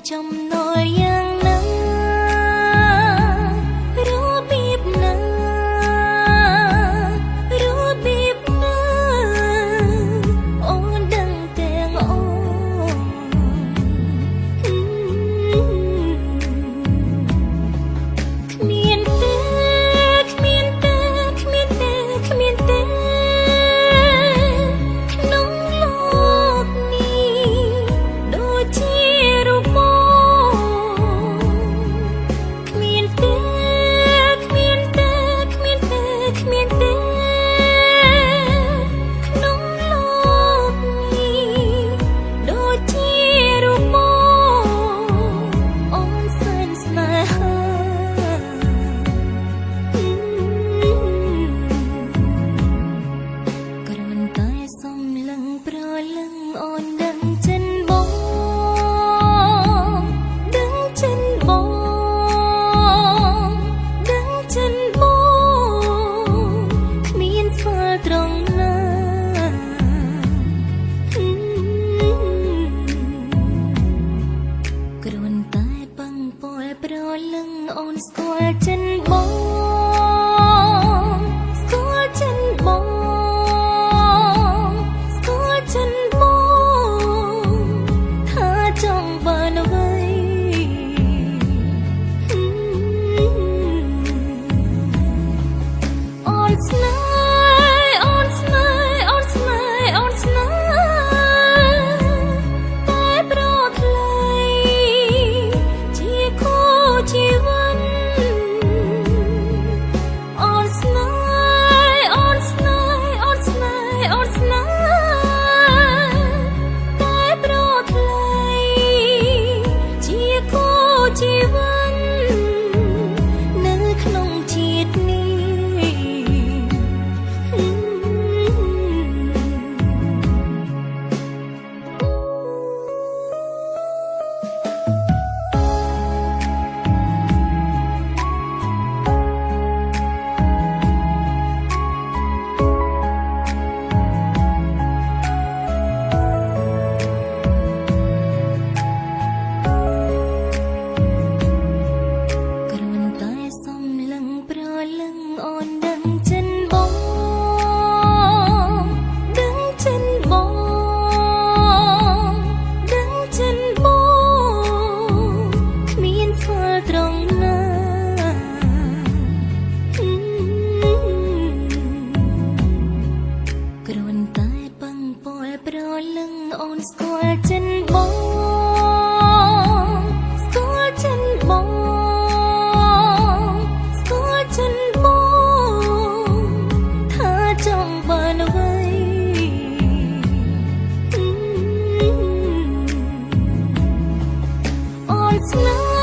ចំណល់យ៉ាងណារបៀបណារបៀបណាអូនដឹងទាំងអូនគ្មានទេគ្មានទេគ្មានទេគ្មានទេក្នុងលោកនេះដូចជារូបគ្មានទេគ្មានទេគ្មានទេគ្មានទេក្នុងលោកនេះដូចជារូបអូនសែនស្នេហាគ្រាន់តែសំឡឹងប្រលឹងអូនដឹងចិនបងដឹងចិនបងដឹងចិនបងគ្មានស្គាល់ត្រង់ណាគ្រាន់តែបង្ព័លប្រលឹងអូនស្គាល់ចិនបងស្គាល់ចិនបងស្គាល់ចិនបងថាចង់បានអ្វីអូនស្នេហ៍អូនស្នេហ៍អូនស្នេហ៍អូនស្នេហ៍តែប្រថ្លៃជាគូជីវិតអូនស្នេហ៍អូនស្នេហ៍អូនស្នេហ៍អូនស្នេហ៍តែប្រថ្លៃជាគូជីវិតនៅក្នុងជាតិនេះគ្រាន់តែសំឡឹងប្រលឹងអូនដឹងចិនបងដឹងចិនបងដឹងចិនបងគ្មានស្គាល់ត្រង់ណាគ្រាន់តែបង្ព័លប្រលឹងអូនស្គាល់ចិនបងស្គាល់ចិនបងស្គាល់ចិនបងថាចង់បានអ្វីអូនស្នេហ៍